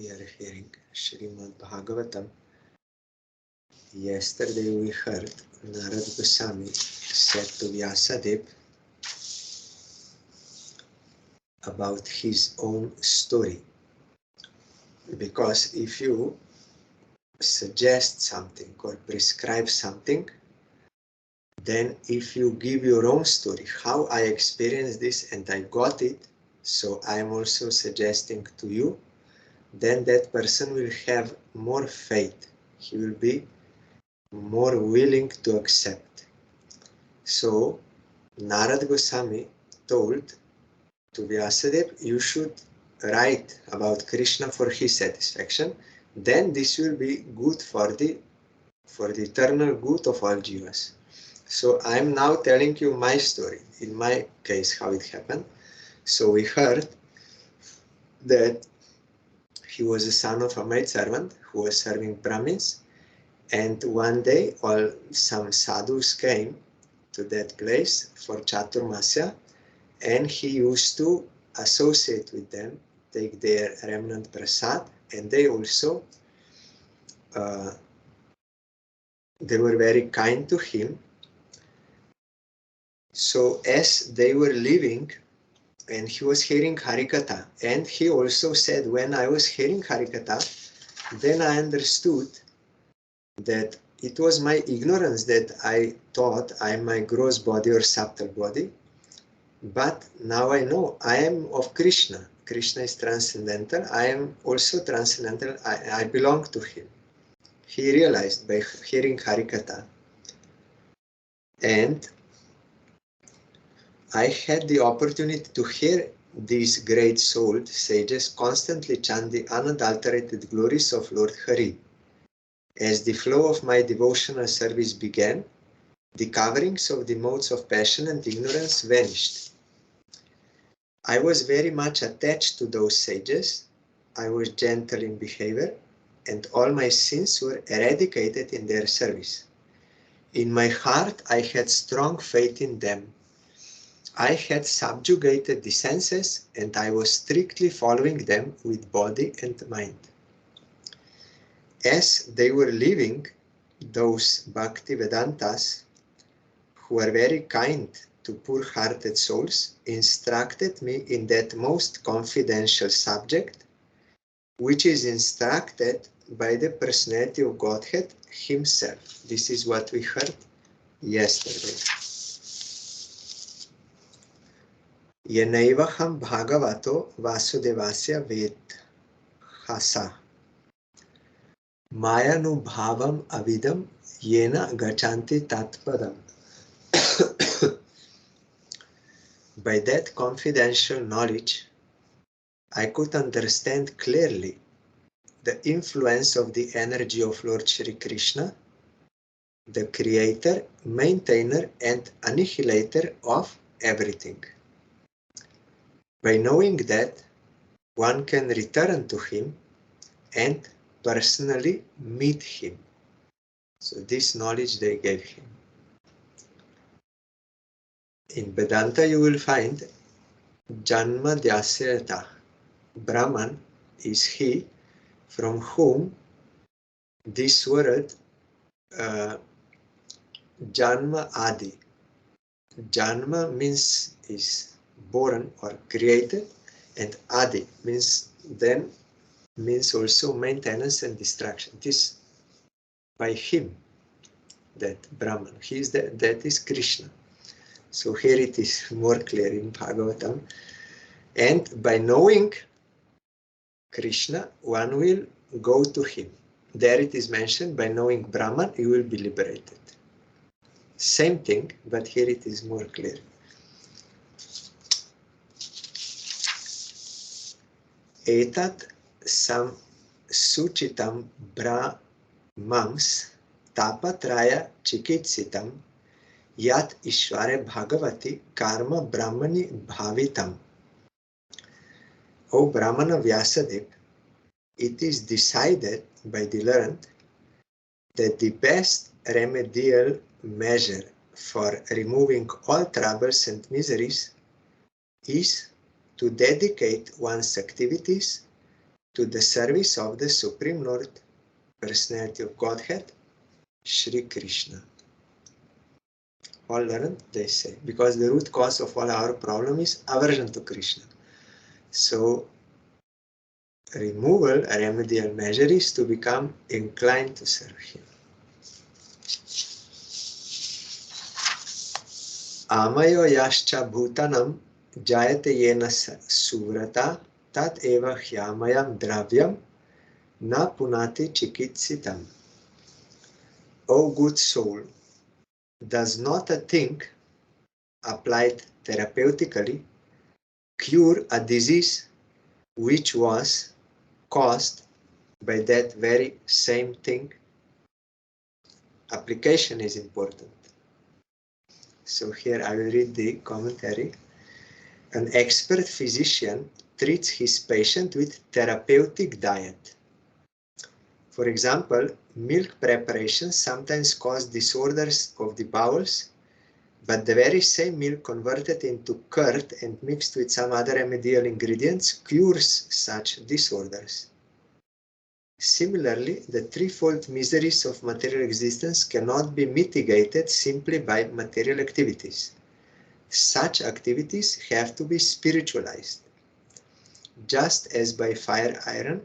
we are hearing SRIMAD BHAGAVATAM. Yesterday we heard Narad Goswami said to Vyasadeva about his own story. Because if you suggest something or prescribe something, then if you give your own story, how I experienced this and I got it, so I am also suggesting to you, then that person will have more faith. He will be more willing to accept. So Narad Goswami told to Vyasadeva, you should write about Krishna for his satisfaction. Then this will be good for the eternal good of all jivas. So I am now telling you my story, in my case, how it happened. So we heard that he was a son of a maidservant who was serving Brahmins, and one day some sadhus came to that place for Chaturmasya, and he used to associate with them, take their remnant prasad, and they also they were very kind to him. So as they were leaving, and he was hearing Harikatha, and he also said, when I was hearing Harikatha, then I understood that it was my ignorance that I thought I am my gross body or subtle body, but now I know I am of Krishna. Krishna is transcendental. I am also transcendental. I belong to him. He realized by hearing Harikatha. And I had the opportunity to hear these great souled sages constantly chant the unadulterated glories of Lord Hari. As the flow of my devotional service began, the coverings of the modes of passion and ignorance vanished. I was very much attached to those sages. I was gentle in behavior, and all my sins were eradicated in their service. In my heart, I had strong faith in them. I had subjugated the senses, and I was strictly following them with body and mind. As they were leaving, those Bhakti Vedantas, who were very kind to poor-hearted souls, instructed me in that most confidential subject, which is instructed by the personality of Godhead himself. This is what we heard yesterday. Yenaivaham Bhagavato Vasudevasya Ved Hasa Mayanubhavam Avidam Yena Gachanti Tatpadam. By that confidential knowledge, I could understand clearly the influence of the energy of Lord Shri Krishna, the creator, maintainer, and annihilator of everything. By knowing that, one can return to him and personally meet him. So this knowledge they gave him. In Vedanta you will find Janma Dyasyata. Brahman is he from whom this word Janma Adi. Janma means is born or created, and Adi means also maintenance and destruction. This by him, that Brahman. That is Krishna. So here it is more clear in Bhagavatam. And by knowing Krishna, one will go to him. There it is mentioned, by knowing Brahman, you will be liberated. Same thing, but here it is more clear. Etat sam suchitam brahmams tapatraya chikitsitam yat ishvare bhagavati karma brahmani bhavitam. O Brahmana Vyasadeva, it is decided by the learned that the best remedial measure for removing all troubles and miseries is to dedicate one's activities to the service of the Supreme Lord, Personality of Godhead, Shri Krishna. All learned, they say, because the root cause of all our problem is aversion to Krishna. So, removal, a remedial measure, is to become inclined to serve him. Amayo yascha bhutanam jayate yena suvrata tat eva hyamayam dravyam na punati chikitsitam. O good soul, does not a thing applied therapeutically cure a disease which was caused by that very same thing? Application is important. So here I will read the commentary. An expert physician treats his patient with therapeutic diet. For example, milk preparations sometimes cause disorders of the bowels, but the very same milk converted into curd and mixed with some other remedial ingredients cures such disorders. Similarly, the threefold miseries of material existence cannot be mitigated simply by material activities. Such activities have to be spiritualized. Just as by fire iron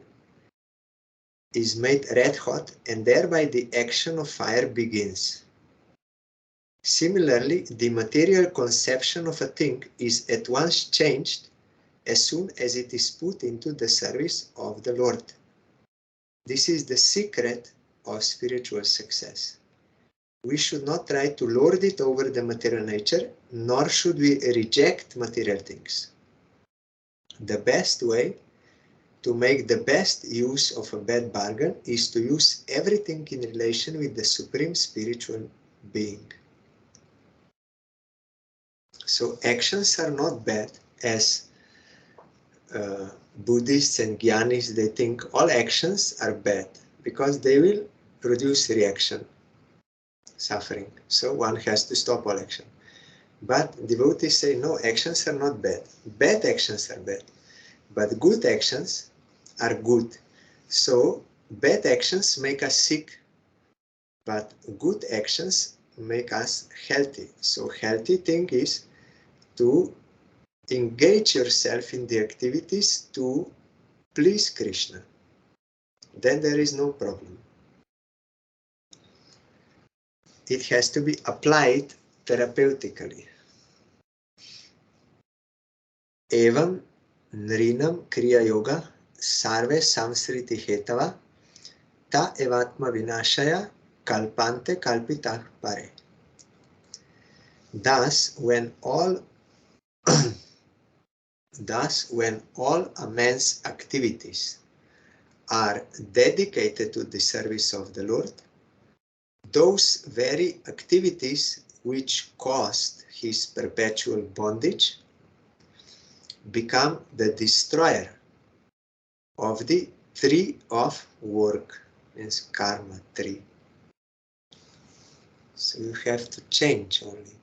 is made red hot and thereby the action of fire begins. Similarly, the material conception of a thing is at once changed as soon as it is put into the service of the Lord. This is the secret of spiritual success. We should not try to lord it over the material nature, nor should we reject material things. The best way to make the best use of a bad bargain is to use everything in relation with the Supreme Spiritual Being. So actions are not bad, as Buddhists and Jnanis, they think all actions are bad because they will produce reaction, suffering. So one has to stop all action. But devotees say, no, actions are not bad. Bad actions are bad. But good actions are good. So bad actions make us sick, but good actions make us healthy. So healthy thing is to engage yourself in the activities to please Krishna. Then there is no problem. It has to be applied therapeutically. Evam nrinam kriya yoga sarve samsriti hetava ta evatma vinashaya kalpante kalpita pare. Thus, when all a man's activities are dedicated to the service of the Lord, those very activities which caused his perpetual bondage become the destroyer of the tree of work, means karma tree. So you have to change only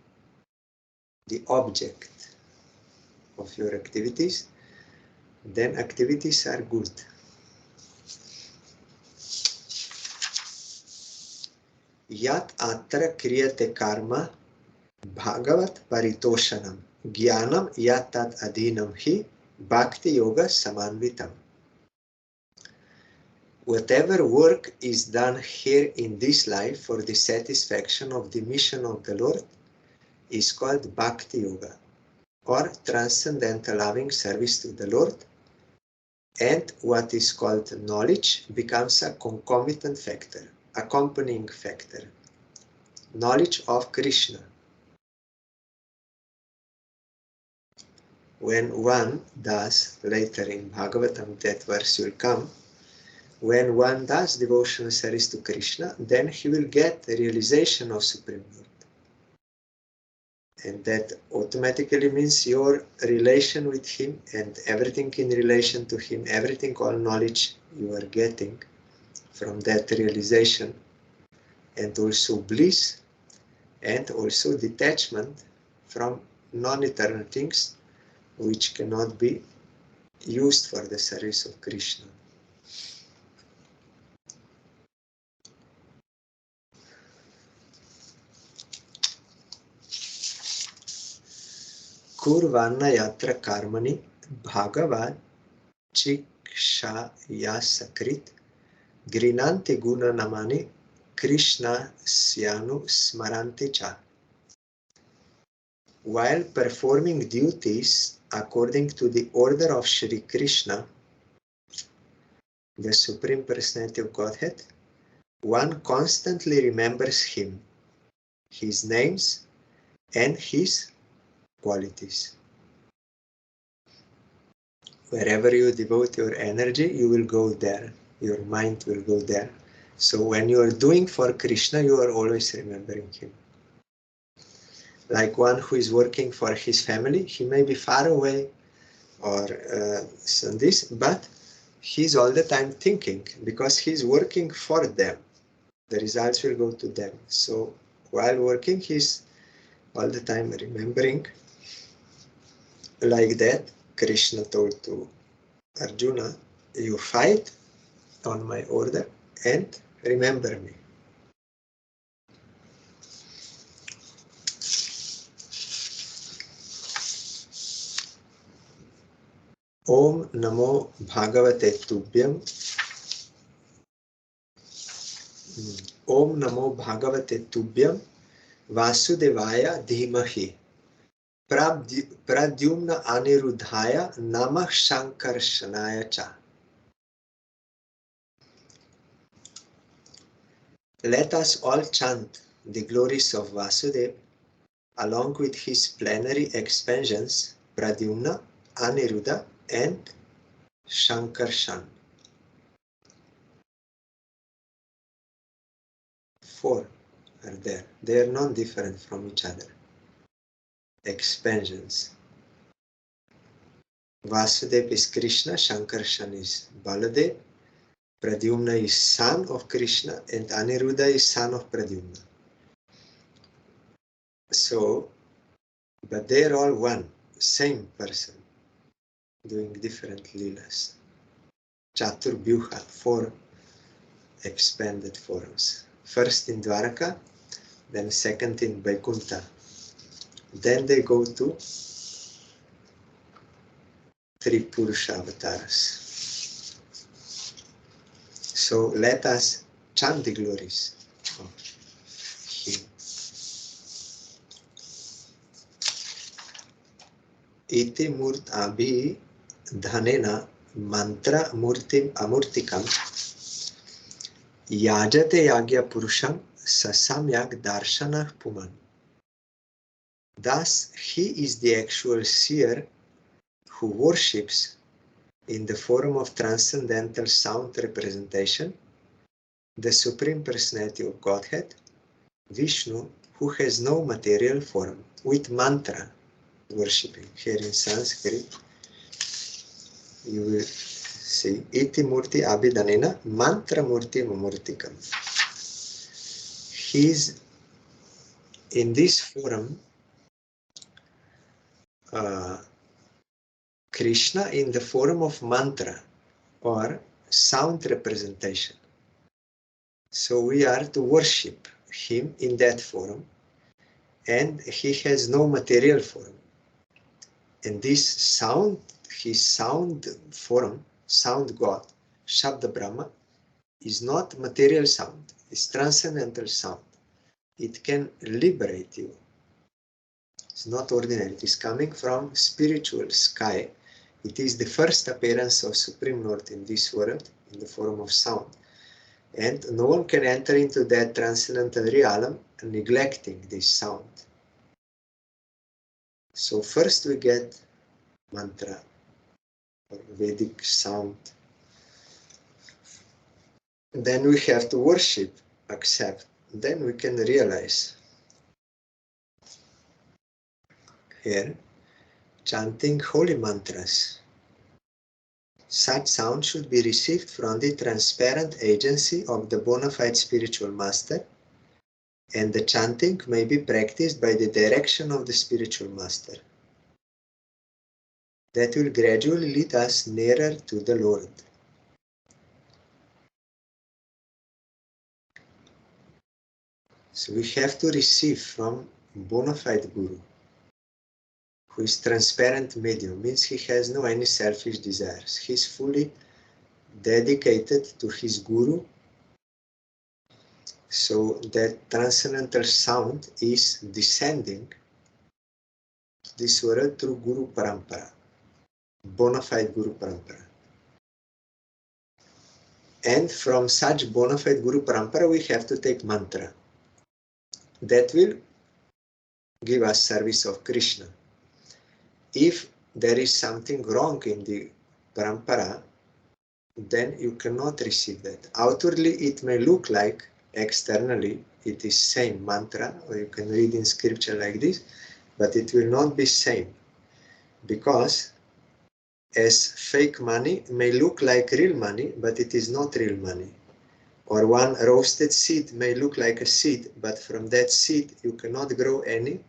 the object of your activities, then activities are good. Yat atra kriyate karma bhagavat paritoshanam jnanam yat tat adhinam hi bhakti yoga samanvitam. Whatever work is done here in this life for the satisfaction of the mission of the Lord is called Bhakti Yoga, or transcendental loving service to the Lord, and what is called knowledge becomes a concomitant factor, accompanying factor, knowledge of Krishna. When one does, later in Bhagavatam that verse will come, when one does devotional service to Krishna, then he will get the realization of Supreme Lord. And that automatically means your relation with him and everything in relation to him, everything, all knowledge you are getting from that realization, and also bliss, and also detachment from non-eternal things which cannot be used for the service of Krishna. Kurvanna yatra karmani bhagavat chikshaya sakrit grinanti guna namani Krishna syanu smaranti cha. While performing duties according to the order of Shri Krishna, the Supreme Personality of Godhead, one constantly remembers him, his names, and his qualities. Wherever you devote your energy, you will go there. Your mind will go there. So when you are doing for Krishna, you are always remembering him. Like one who is working for his family, he may be far away or this, but he's all the time thinking because he's working for them. The results will go to them. So while working, he's all the time remembering. Like that, Krishna told to Arjuna, you fight on my order and remember me. Om Namo Bhagavate Tubhyam. Om Namo Bhagavate Tubhyam Vasudevaya Dhimahi Pradyumna Anirudhaya Namah Shankarshanaya Cha. Let us all chant the glories of Vasudeva along with his plenary expansions Pradyumna, Aniruddha and Shankarshan. 4 are there. They are not different from each other. Expansions. Vasudeva is Krishna, Shankarshan is Baladev, Pradyumna is son of Krishna, and Aniruddha is son of Pradyumna. So, but they are all one, same person, doing different leelas. Chaturbhyuha, 4 expanded forms. First in Dwaraka, then second in Vaikuntha. Then they go to 3 Purusha avatars. So let us chant the glories of him. Iti murt abhi dhanena mantra murtim amurtikam yajate yagya purusham sasamyak darshana puman. Thus, he is the actual seer who worships in the form of transcendental sound representation the Supreme Personality of Godhead, Vishnu, who has no material form, with mantra worshipping. Here in Sanskrit, you will see Iti Murti Abhidanena Mantra Murti Mamurtikam. He is in this form Krishna in the form of mantra or sound representation. So we are to worship him in that form, and he has no material form. And this sound, his sound form, sound God, Shabda Brahma, is not material sound, it's transcendental sound. It can liberate you. It's not ordinary, it is coming from spiritual sky. It is the first appearance of Supreme Lord in this world in the form of sound. And no one can enter into that transcendental realm neglecting this sound. So first we get mantra or Vedic sound. Then we have to worship, accept. Then we can realize. Here, chanting holy mantras. Such sound should be received from the transparent agency of the bona fide spiritual master, and the chanting may be practiced by the direction of the spiritual master. That will gradually lead us nearer to the Lord. So we have to receive from bona fide Guru, who is transparent medium, means he has no any selfish desires. He is fully dedicated to his Guru, so that transcendental sound is descending to this world through Guru Parampara, bona fide Guru Parampara. And from such bona fide Guru Parampara we have to take mantra that will give us service of Krishna. If there is something wrong in the Parampara, then you cannot receive that. Outwardly it may look like, externally it is same mantra, or you can read in scripture like this, but it will not be same, because as fake money may look like real money, but it is not real money. Or one roasted seed may look like a seed, but from that seed you cannot grow any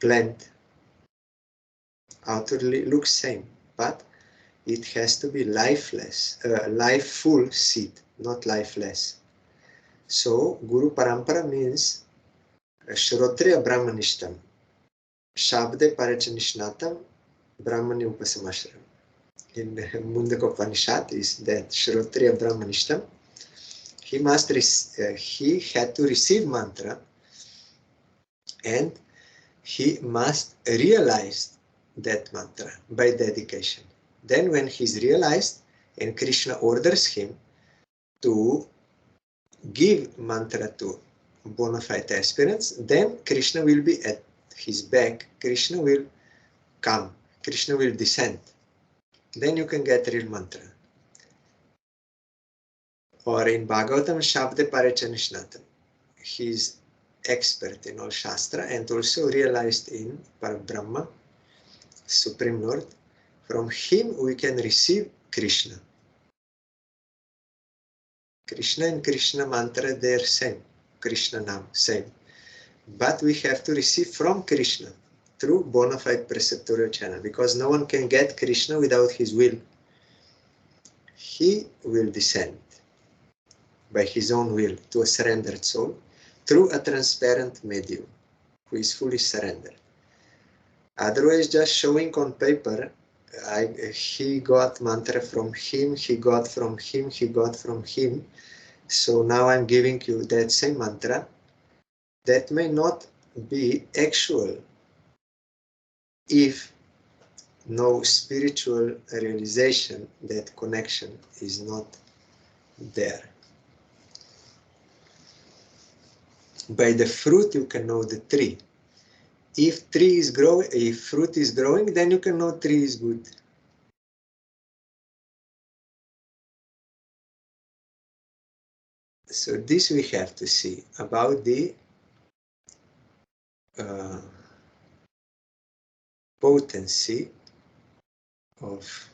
plant. Outwardly looks same, but it has to be lifeless, life-full seed, not lifeless. So Guru Parampara means Shrotriya Brahmanishtam, Shabde Parachanishnatam, Brahmani Upasamashram. In Mundaka Upanishad is that Shrotriya Brahmanishtam. He had to receive mantra, and he must realize that mantra by dedication. Then when he's realized and Krishna orders him to give mantra to bona fide aspirants, then Krishna will be at his back, Krishna will come, Krishna will descend. Then you can get real mantra. Or in Bhagavatam, Shabde Parachanishnatam. He is expert in all Shastra and also realized in Parabrahma, Supreme Lord. From him we can receive Krishna. Krishna and Krishna mantra, they are same. Krishna Nam, same. But we have to receive from Krishna through bona fide preceptorial channel, because no one can get Krishna without his will. He will descend by his own will to a surrendered soul through a transparent medium who is fully surrendered. Otherwise, just showing on paper, he got mantra from him, he got from him, he got from him. So now I'm giving you that same mantra that may not be actual if no spiritual realization, that connection is not there. By the fruit you can know the tree. If fruit is growing, then you can know tree is good. So this we have to see about the potency of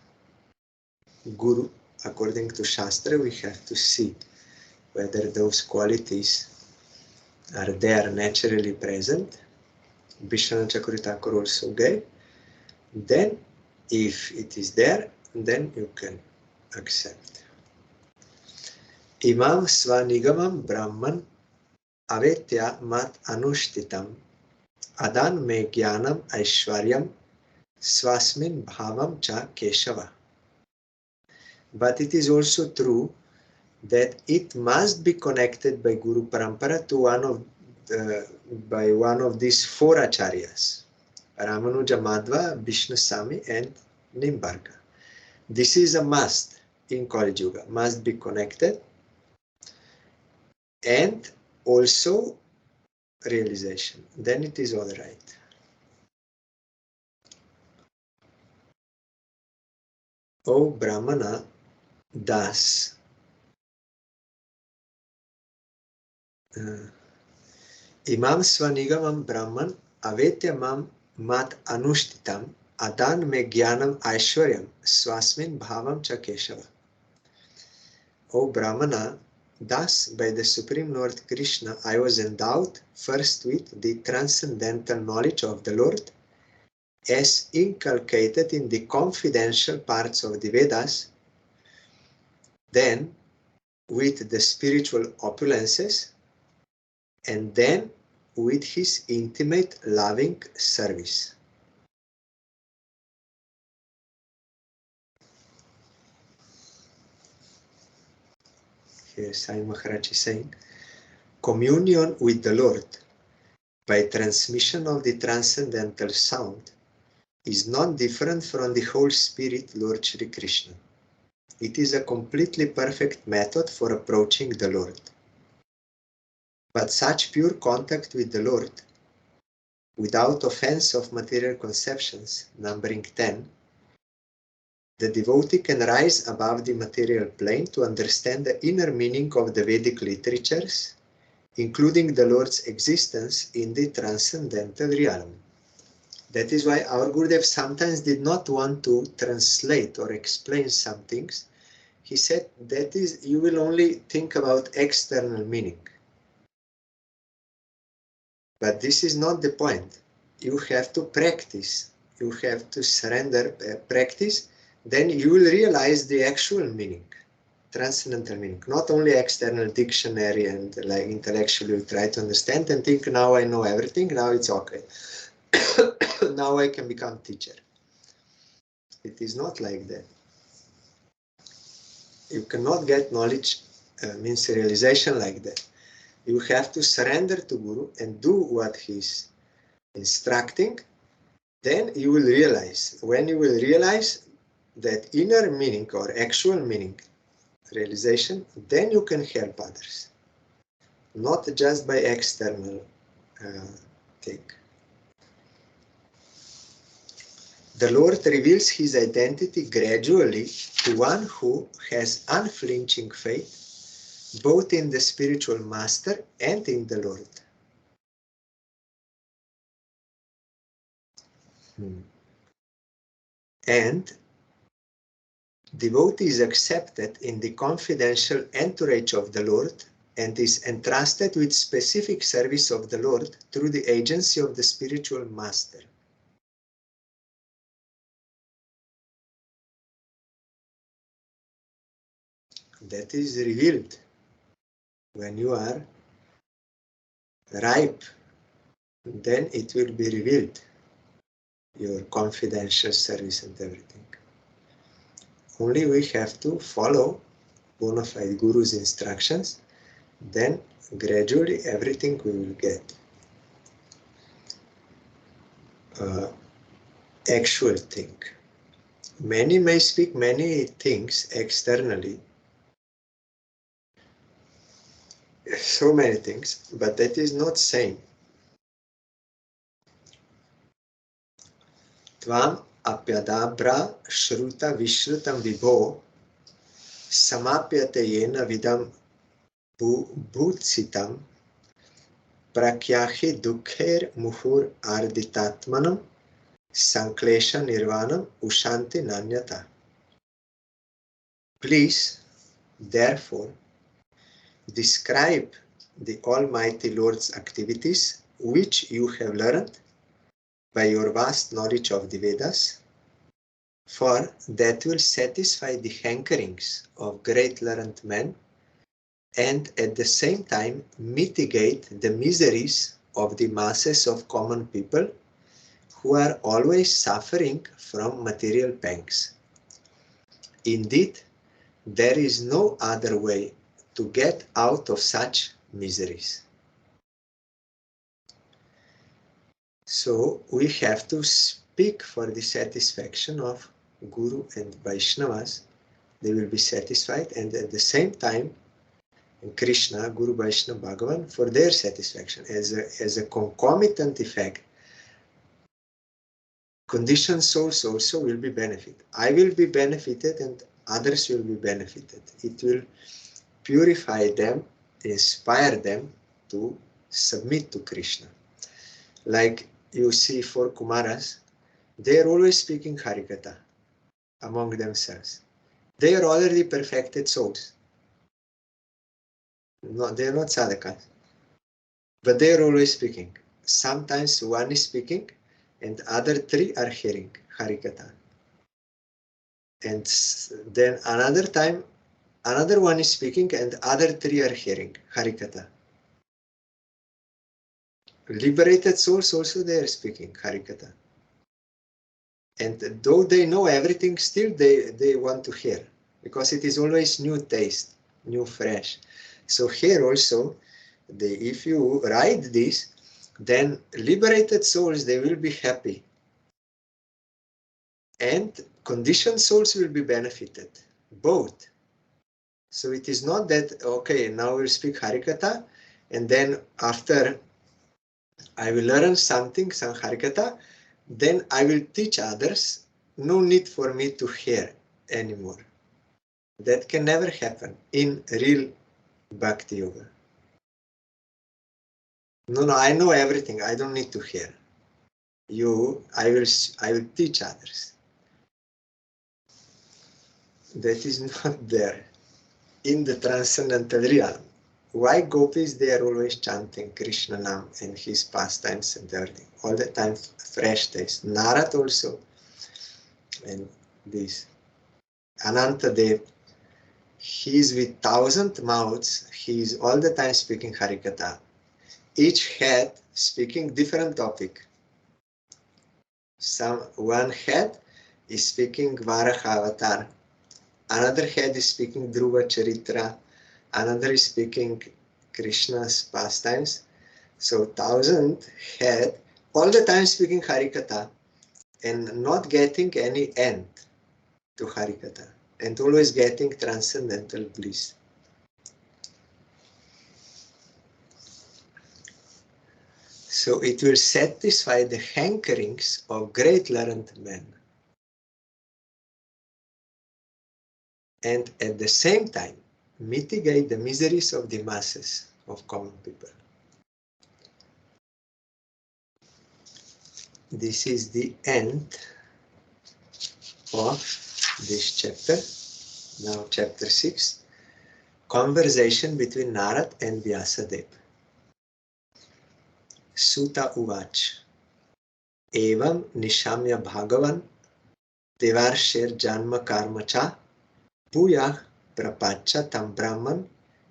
Guru. According to Shastra, we have to see whether those qualities are there naturally present. Vishwanath Chakravarti Thakur also gave. Then, if it is there, then you can accept. Imam Svanigamam Brahman Avetya Mat Anushtitam Adan Me Jnanam Aishwaryam Swasmin Bhavam Cha Keshava. But it is also true that it must be connected by Guru Parampara to one of these four acharyas, Ramanuja Madhva, Vishnu Sami and Nimbarka. This is a must in Kali Yuga, must be connected, and also realization. Then it is all right. O Brahmana Das. Imam Svanigamam Brahman Avetyamam Mat Anushtitam Adan Me Jnanam Aishwaryam Swasmin Bhavam Cha Keshava. O Brahmana, thus by the Supreme Lord Krishna I was endowed first with the transcendental knowledge of the Lord as inculcated in the confidential parts of the Vedas, then with the spiritual opulences, and then with his intimate loving service. Here Sai Maharaj is saying, communion with the Lord by transmission of the transcendental sound is not different from the whole spirit Lord Shri Krishna. It is a completely perfect method for approaching the Lord. But such pure contact with the Lord, without offense of material conceptions, numbering 10, the devotee can rise above the material plane to understand the inner meaning of the Vedic literatures, including the Lord's existence in the transcendental realm. That is why our Gurudev sometimes did not want to translate or explain some things. He said, that is, you will only think about external meaning. But this is not the point. You have to practice. You have to surrender, practice. Then you will realize the actual meaning, transcendental meaning, not only external dictionary and like intellectually you try to understand and think, now I know everything, now it's okay. Now I can become teacher. It is not like that. You cannot get knowledge, means realization like that. You have to surrender to Guru and do what he's instructing. Then you will realize. When you will realize that inner meaning or actual meaning, realization, then you can help others. Not just by external thing. The Lord reveals his identity gradually to one who has unflinching faith, both in the spiritual master and in the Lord. And devotee is accepted in the confidential entourage of the Lord and is entrusted with specific service of the Lord through the agency of the spiritual master. That is revealed when you are ripe, then it will be revealed, your confidential service and everything. Only we have to follow bona fide Guru's instructions, then gradually everything we will get. Actual thing. Many may speak many things externally, so many things, but that is not same. Tvam apyadabra shruta vishrutam vibho samapyate yena vidam bhutsitam prakyahi dukher muhur arditatmanam sanklesha nirvanam ushanti nanyata. Please, therefore, describe the Almighty Lord's activities which you have learned by your vast knowledge of the Vedas, for that will satisfy the hankerings of great learned men and at the same time mitigate the miseries of the masses of common people who are always suffering from material pangs. Indeed, there is no other way to get out of such miseries. So we have to speak for the satisfaction of Guru and Vaishnavas. They will be satisfied, and at the same time Krishna, Guru, Vaishnava, Bhagavan for their satisfaction as a concomitant effect. Conditioned souls also will be benefited. I will be benefited and others will be benefited. It will purify them, inspire them to submit to Krishna. Like you see for Kumaras, they are always speaking Harikatha among themselves. They are already perfected souls. No, they are not sadhakas, but they are always speaking. Sometimes one is speaking and other three are hearing Harikatha. And then another time Another one is speaking and other three are hearing Harikatha. Liberated souls also they are speaking Harikatha. And though they know everything, still they want to hear, because it is always new taste, new fresh. So here also, if you write this, then liberated souls, they will be happy. And conditioned souls will be benefited, both. So it is not that, okay, now we'll speak Harikatha, and then after I will learn something, some Harikatha, then I will teach others. No need for me to hear anymore. That can never happen in real Bhakti Yoga. No, I know everything. I don't need to hear. I will teach others. That is not there in the transcendental realm. Why gopis, they are always chanting Krishna Nam and his pastimes and everything. All the time fresh taste. Narad also. And this. Anantadev, he is with 1,000 mouths. He is all the time speaking Harikatha. Each head speaking different topic. One head is speaking Varaha Avatar. Another head is speaking Dhruva Charitra. Another is speaking Krishna's pastimes. So 1,000 head all the time speaking Harikatha and not getting any end to Harikatha and always getting transcendental bliss. So it will satisfy the hankerings of great learned men. And at the same time, mitigate the miseries of the masses of common people. This is the end of this chapter. Now chapter 6, conversation between Narad and Vyasadeva. Suta Uvach. Evam nishamya bhagavan devarshir janma karma cha bhuyah prapacha tam brahman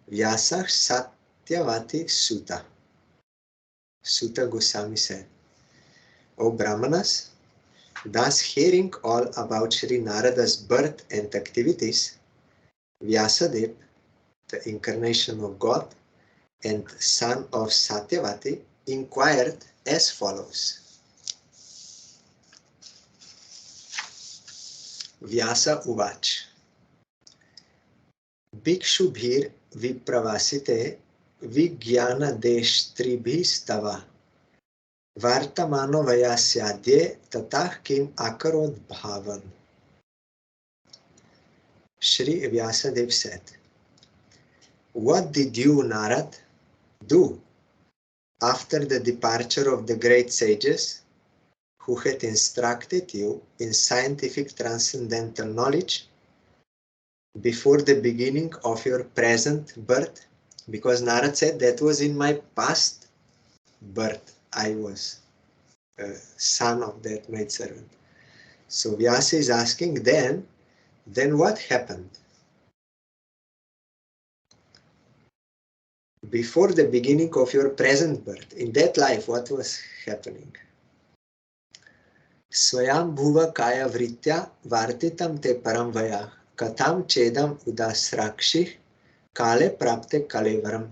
vyasah satyavati Suta. Suta Goswami said, O Brahmanas, thus hearing all about Sri Narada's birth and activities, Vyasadeva, the incarnation of God and son of Satyavati, inquired as follows. Vyasa Uvach. Bhikshubhir vipravasite vigyana deshtribhi stava vartamano vayasyadye tatah kim akarod bhavan. Shri Vyasadeva said, what did you, Narad, do after the departure of the great sages who had instructed you in scientific transcendental knowledge before the beginning of your present birth? Because Narad said that was in my past birth. I was a son of that maidservant. So Vyasa is asking, then what happened? Before the beginning of your present birth, in that life, what was happening? Swayam bhuva kaya vritya vartitam te param vaya katham chedam udasrakshi kale prapte kalevaram.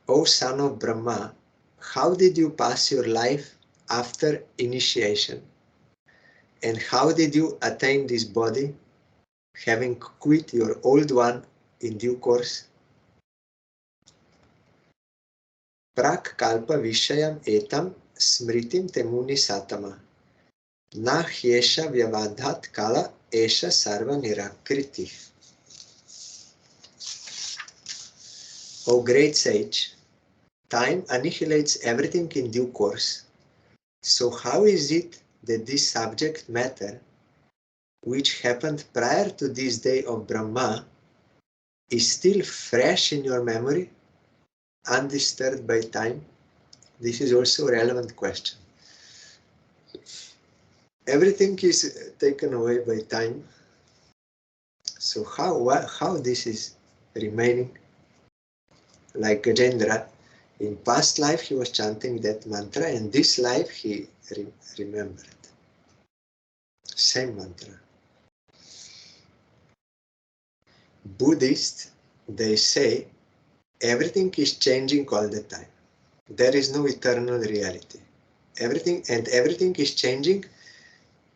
O son of Brahma, how did you pass your life after initiation? And how did you attain this body, having quit your old one in due course? Prak kalpa vishayam etam smritim temuni satama. Na hyesha vyavadhat kala esha sarva nirakriti. O great sage, time annihilates everything in due course. So how is it that this subject matter, which happened prior to this day of Brahma, is still fresh in your memory, undisturbed by time? This is also a relevant question. Everything is taken away by time. So how this is remaining? Like Gajendra, in past life he was chanting that mantra, and this life he remembered. Same mantra. Buddhists, they say everything is changing all the time. There is no eternal reality. Everything is changing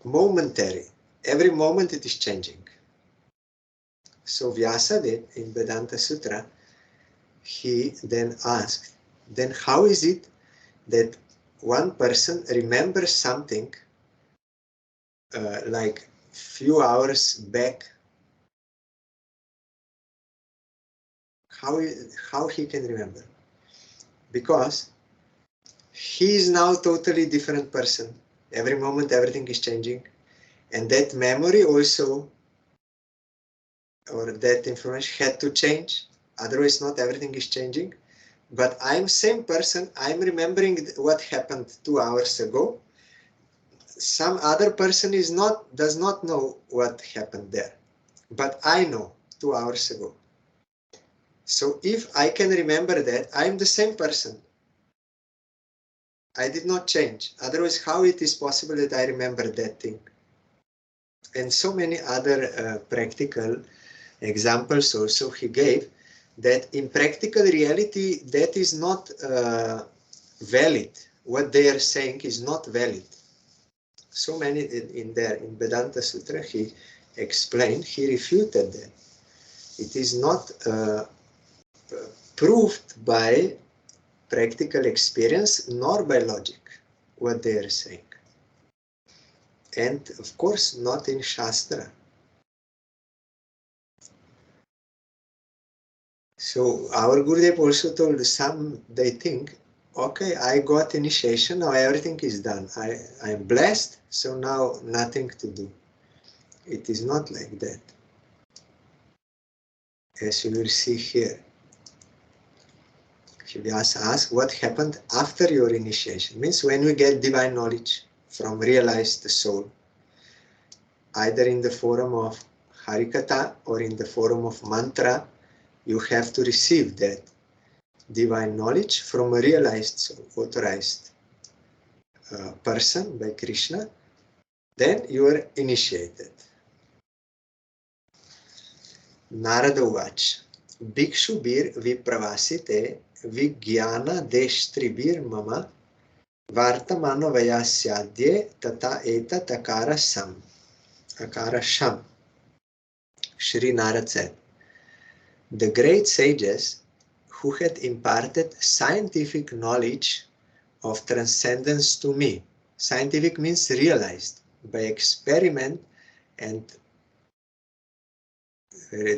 momentary. Every moment it is changing. So Vyasadeva in Vedanta Sutra, he then asked, then how is it that one person remembers something like few hours back? How he can remember? Because he is now totally different person. Every moment everything is changing, and that memory also, or that information had to change, otherwise not everything is changing. But I'm same person, I'm remembering what happened 2 hours ago. Some other person does not know what happened there, but I know 2 hours ago. So if I can remember that, I'm the same person. I did not change. Otherwise, how it is possible that I remember that thing? And so many other practical examples also he gave, that in practical reality that is not valid. What they are saying is not valid. So many in Vedanta Sutra he explained, he refuted that. It is not proved by practical experience nor by logic what they are saying. And of course not in Shastra. So our Gurudev also told some, they think, okay, I got initiation, now everything is done. I am blessed, so now nothing to do. It is not like that. As you will see here. Vyasa asks, what happened after your initiation? Means when we get divine knowledge from realized soul, either in the form of Harikatha or in the form of mantra, you have to receive that divine knowledge from a realized soul, authorized person by Krishna, then you are initiated. Narada Uvach, Bhikshu Bir Vipravasite Vigyana Deshtribir Mama Vartamano Vayasyadye Tata Eta Takara Sam. Akara Sham. Shri Narad said, the great sages who had imparted scientific knowledge of transcendence to me. Scientific means realized by experiment and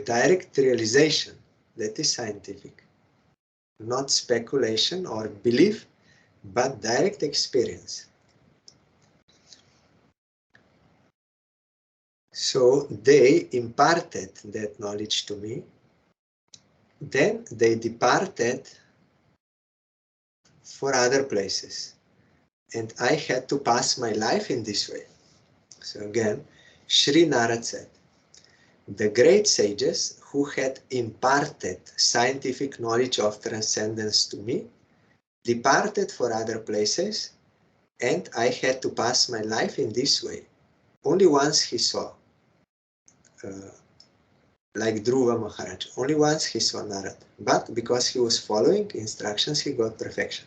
direct realization. That is scientific. Not speculation or belief, but direct experience. So they imparted that knowledge to me. Then they departed for other places. And I had to pass my life in this way. So again, Sri Narad said, the great sages who had imparted scientific knowledge of transcendence to me departed for other places, and I had to pass my life in this way. Only once he saw, like Dhruva Maharaj, only once he saw Narad. But because he was following instructions, he got perfection.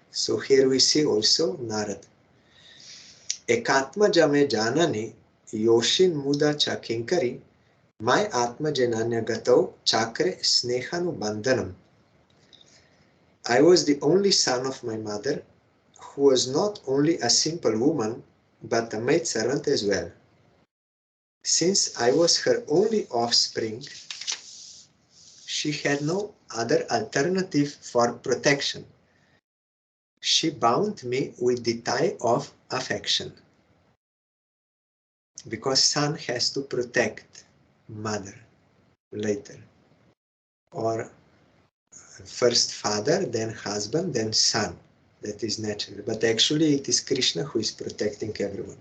So here we see also Narad. Ekatma jame janani yoshin muda chakinkari my atma jananya gato chakre snehanu bandhanam. I was the only son of my mother, who was not only a simple woman, but a maidservant as well. Since I was her only offspring, she had no other alternative for protection. She bound me with the tie of affection. Because son has to protect mother later. Or first father, then husband, then son. That is natural. But actually it is Krishna who is protecting everyone.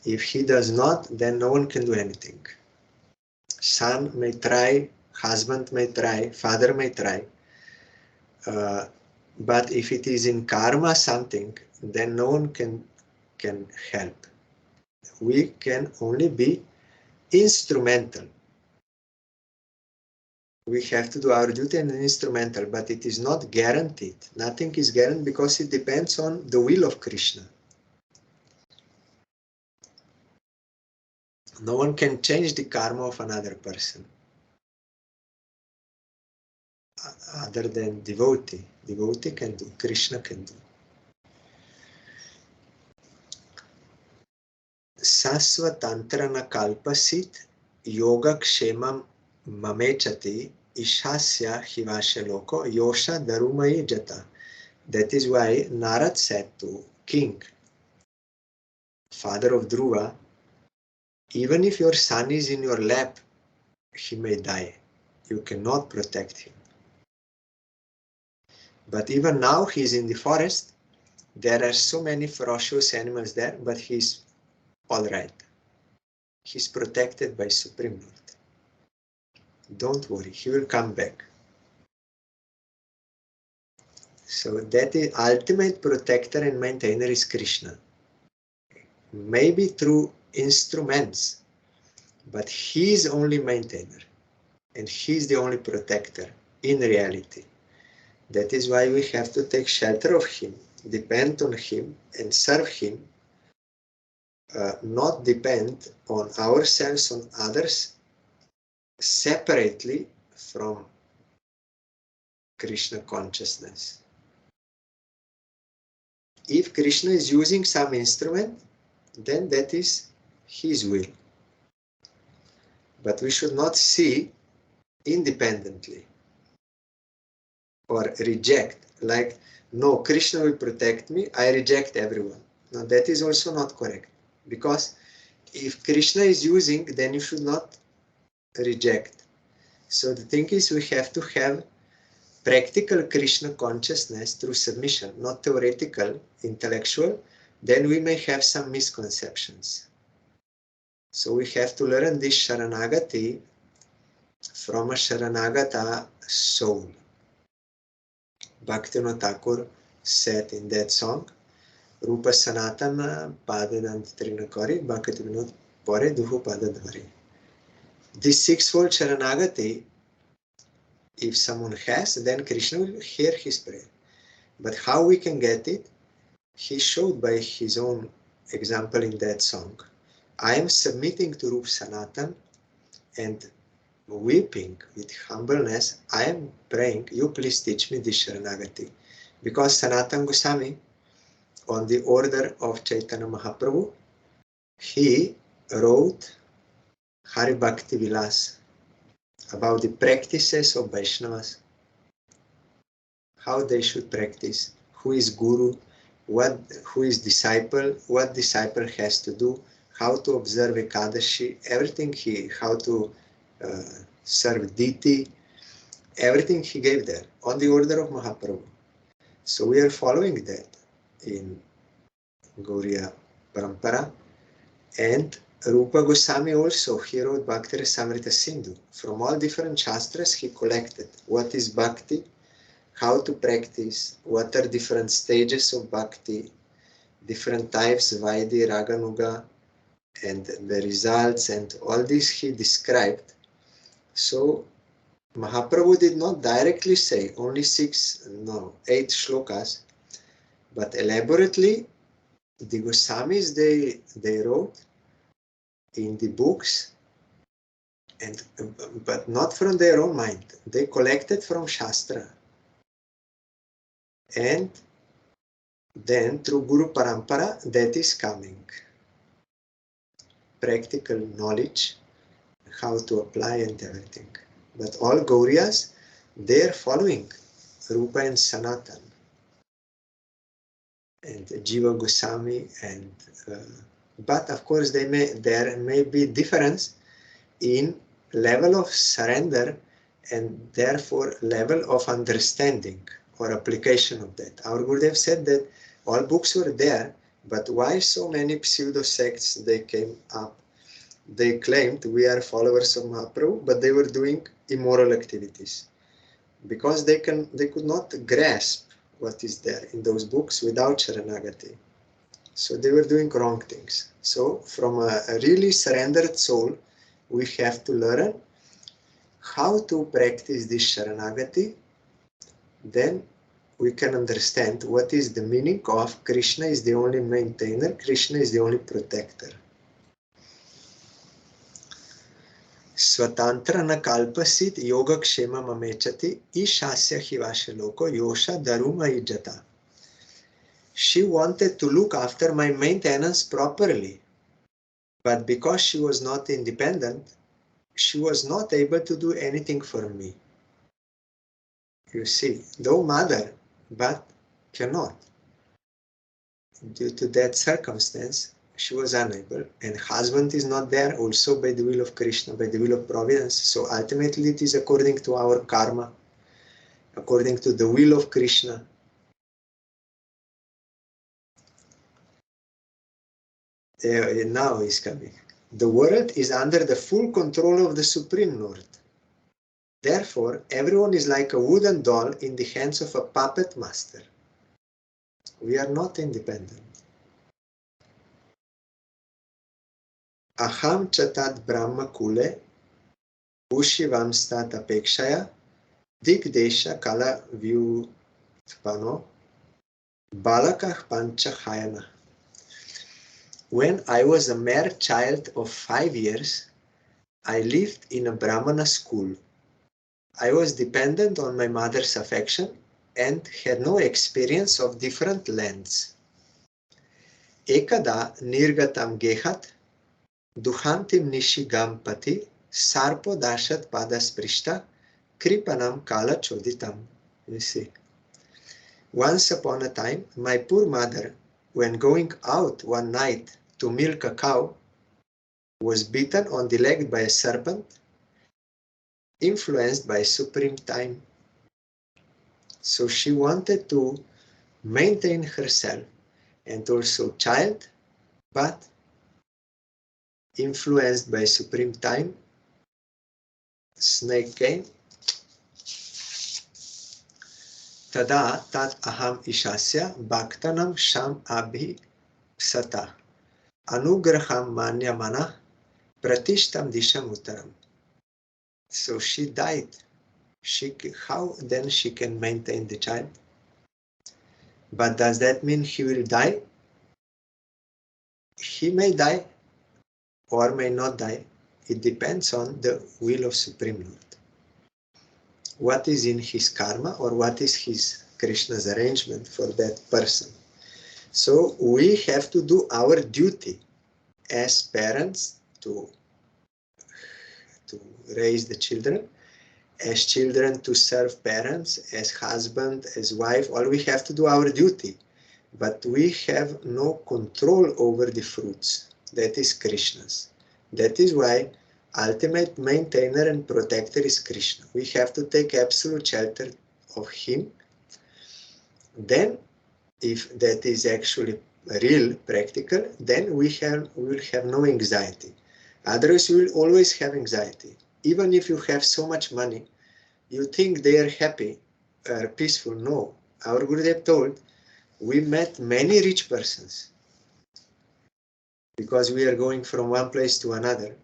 If he does not, then no one can do anything. Son may try, husband may try, father may try. But if it is in karma something, then no one can help. We can only be instrumental. We have to do our duty and instrumental, but it is not guaranteed. Nothing is guaranteed because it depends on the will of Krishna. No one can change the karma of another person other than devotee. Devotee can do, Krishna can do. Sasvatantrana kalpasit yoga kshemam mamechati ishasya hivasya loko yosha darumai jata. That is why Narad said to king, father of Dhruva, even if your son is in your lap, he may die. You cannot protect him. But even now he is in the forest. There are so many ferocious animals there, but he's all right. He's protected by Supreme Lord. Don't worry, he will come back. So that is ultimate protector and maintainer is Krishna. Maybe through instruments, but he is only maintainer and he is the only protector in reality. That is why we have to take shelter of him, depend on him and serve him, not depend on ourselves, on others, separately from Krishna consciousness. If Krishna is using some instrument, then that is his will. But we should not see independently or reject, like, no, Krishna will protect me, I reject everyone. No, that is also not correct. Because if Krishna is using, then you should not reject. So the thing is, we have to have practical Krishna consciousness through submission, not theoretical, intellectual. Then we may have some misconceptions. So we have to learn this Sharanagati from a Sharanagata soul. Bhaktivinoda Thakur said in that song, Rupa Sanatana Padadant Trinakari Bhaktivinoda Pore Duhu Padadhari. This sixfold Sharanagati, if someone has, then Krishna will hear his prayer. But how we can get it? He showed by his own example in that song. I am submitting to Rupa Sanatan and weeping with humbleness, I am praying, you please teach me this Sharanagati. Because Sanatana Goswami, on the order of Chaitanya Mahaprabhu, he wrote Hari Bhakti Vilas about the practices of Vaishnavas, how they should practice, who is Guru, who is disciple, what disciple has to do, how to observe Ekadashi, everything how to serve deity, everything he gave there on the order of Mahaprabhu. So we are following that in Gauriya Parampara. And Rupa Goswami also, he wrote Bhakti Rasamrita Sindhu. From all different shastras he collected what is bhakti, how to practice, what are different stages of bhakti, different types, Vaidhi, Raganuga, and the results, and all this he described. So Mahaprabhu did not directly say only 8 shlokas, but elaborately the Goswamis, they wrote in the books, but not from their own mind. They collected from Shastra. And then through Guru Parampara, that is coming. Practical knowledge, how to apply and everything. But all Gauriyas, they are following Rupa and Sanatan and Jiva Goswami, and but of course there may be difference in level of surrender and therefore level of understanding or application of that. Our Gurudev said that all books were there, but why so many pseudo sects they came up They claimed we are followers of Mahaprabhu, but they were doing immoral activities because they could not grasp what is there in those books without Sharanagati. So they were doing wrong things. So from a really surrendered soul, we have to learn how to practice this Sharanagati. Then we can understand what is the meaning of Krishna is the only maintainer, Krishna is the only protector. Swatantra na kalpasit yoga kshema mamechati ishasya hivasya loko yosha daruma ijata. She wanted to look after my maintenance properly, but because she was not independent, she was not able to do anything for me. You see, though mother, but cannot. Due to that circumstance, she was unable, and husband is not there also by the will of Krishna, by the will of providence. So ultimately it is according to our karma, according to the will of Krishna. Now is coming. The world is under the full control of the Supreme Lord. Therefore, everyone is like a wooden doll in the hands of a puppet master. We are not independent. Aham chatat brahma kule ushivam stat apekshaya digdesha kala vyutpano balakah panchahayana. When I was a mere child of 5 years, I lived in a Brahmana school. I was dependent on my mother's affection and had no experience of different lands. Ekada nirgatam gehat duhantim nishigam pati sarpo dashat padasprishta kripanam kala choditam. You see. Once upon a time, my poor mother, when going out one night to milk a cow, was bitten on the leg by a serpent, influenced by supreme time. So she wanted to maintain herself and also child, but influenced by supreme time, snake came. Tada tat aham ishasya bhaktanam sham abhi sata anugraham manya mana pratishtam disham uttaram. So she died. How then she can maintain the child? But does that mean he will die? He may die or may not die. It depends on the will of Supreme Lord. What is in his karma or what is his Krishna's arrangement for that person. So we have to do our duty as parents to raise the children, as children to serve parents, as husband, as wife. All we have to do our duty, but we have no control over the fruits. That is Krishna's. That is why ultimate maintainer and protector is Krishna. We have to take absolute shelter of him. Then, if that is actually real, practical, then we will have no anxiety. Otherwise, you will always have anxiety. Even if you have so much money, you think they are happy, are peaceful. No. Our Gurudev told, we met many rich persons because we are going from one place to another.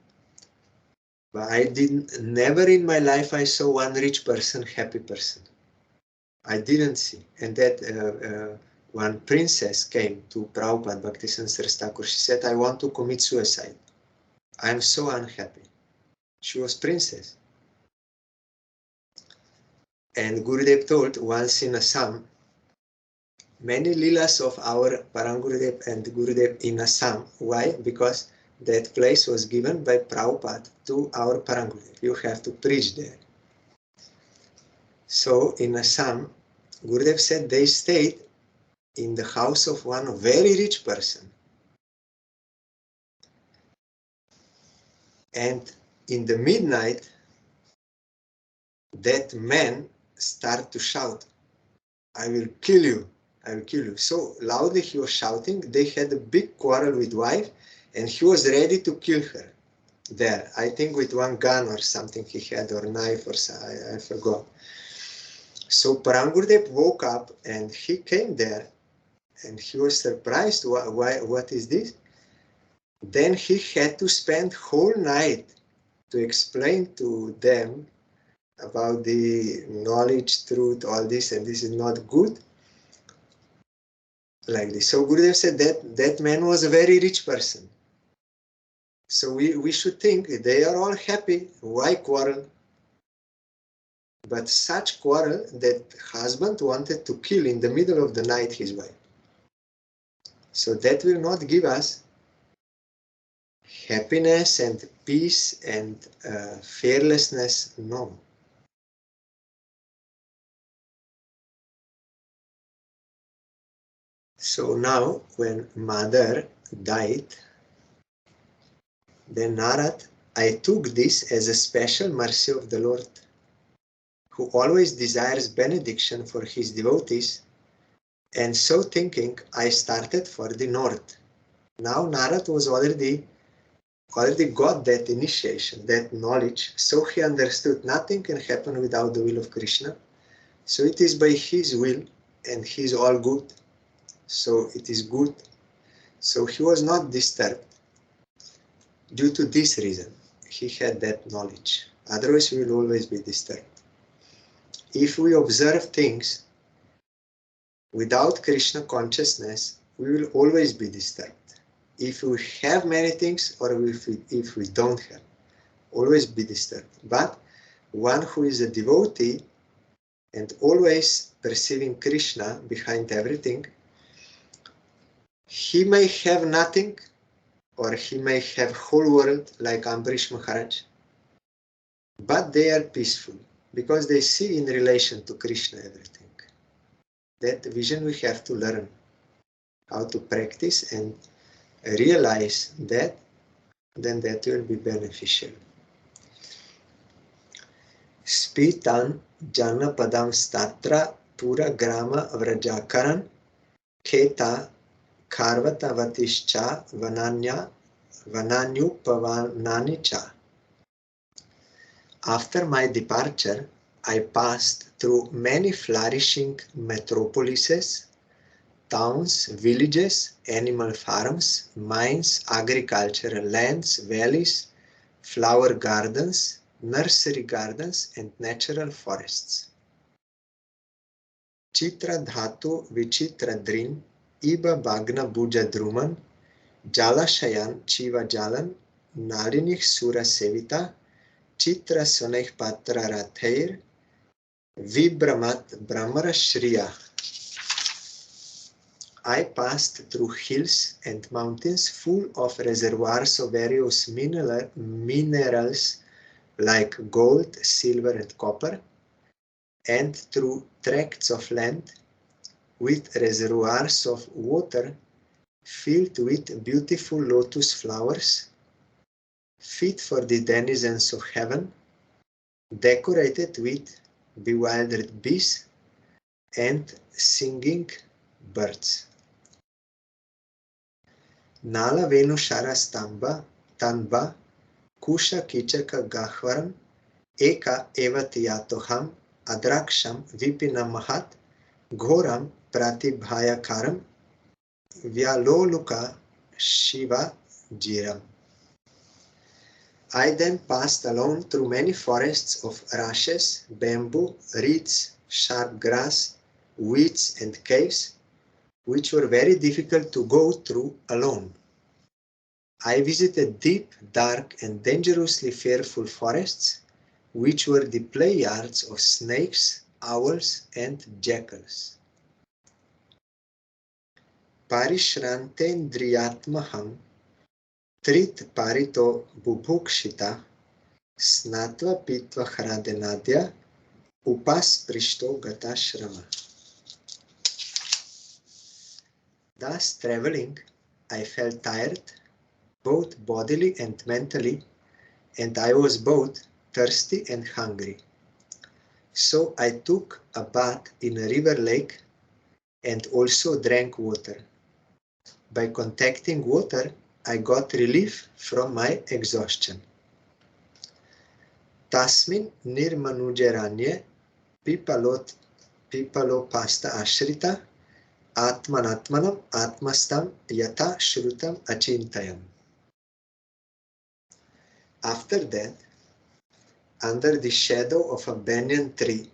But never in my life I saw one rich person, happy person. I didn't see. And that one princess came to Prabhupada Bhaktisiddhanta Saraswati Thakur. She said, I want to commit suicide. I am so unhappy. She was princess. And Gurudev told once in Assam, many leelas of our Parangurudev and Gurudev in Assam. Why? Because that place was given by Prabhupada to our Parangurudev. You have to preach there. So in Assam, Gurudev said they stayed in the house of one very rich person. And in the midnight, that man started to shout, I will kill you, I will kill you. So loudly he was shouting. They had a big quarrel with wife and he was ready to kill her. there. I think with one gun or something he had, or knife or something, I forgot. So Parang Gurudev woke up and he came there and he was surprised, what is this? Then he had to spend whole night to explain to them about the knowledge, truth, all this, and this is not good. Like this. So Gurudev said that man was a very rich person. So we should think they are all happy. Why quarrel? But such quarrel that husband wanted to kill in the middle of the night his wife. So that will not give us happiness and peace and fearlessness. No. So now when mother died, then Narad, I took this as a special mercy of the Lord, who always desires benediction for his devotees, and so thinking, I started for the north. Now Narad was already got that initiation, that knowledge, so he understood nothing can happen without the will of Krishna. So it is by his will, and he is all good. So it is good. So he was not disturbed. Due to this reason, he had that knowledge. Otherwise, we will always be disturbed. If we observe things without Krishna consciousness, we will always be disturbed. If we have many things or if we don't have, always be disturbed. But one who is a devotee and always perceiving Krishna behind everything, he may have nothing or he may have whole world like Ambarish Maharaj, but they are peaceful because they see in relation to Krishna everything. That vision we have to learn how to practice and realize that, then that will be beneficial. Spitan Janapadam Statra Pura Grama Vrajakaran Keta Karvatavatischa Vananyupavanani cha. After my departure, I passed through many flourishing metropolises, towns, villages, animal farms, mines, agricultural lands, valleys, flower gardens, nursery gardens, and natural forests. Chitra Dhatu Vichitra Drin, Iba Bagna Buja Druman, Jalashayan Chiva Jalan, Nalinich Sura Sevita, Chitra Sonech Patra Rathair, Vibramat Brahmara Shriya. I passed through hills and mountains full of reservoirs of various minerals like gold, silver, and copper, and through tracts of land with reservoirs of water filled with beautiful lotus flowers, fit for the denizens of heaven, decorated with bewildered bees and singing birds. Nala Venushara Stamba, Tanba, Kusha Kichaka Gahvaram, Eka Evatiyatoham, Adraksham Vipinam Mahat, Ghoram Pratibhayakaram, Vyaloluka Shiva Jiram. I then passed alone through many forests of rushes, bamboo, reeds, sharp grass, weeds, and caves, which were very difficult to go through alone. I visited deep, dark, and dangerously fearful forests, which were the play yards of snakes, owls, and jackals. Parishrantendriyatmaham Trit Parito Bubhukshita Snatva Pitva Hradenadya Upas Prishto Gata Shrama. Thus traveling, I felt tired, both bodily and mentally, and I was both thirsty and hungry. So I took a bath in a river lake and also drank water. By contacting water, I got relief from my exhaustion. Tasmin nirmanujeranye pipalopasta ashrita atmanatmanam atmastam yata shrutam achintayam. After that, under the shadow of a banyan tree,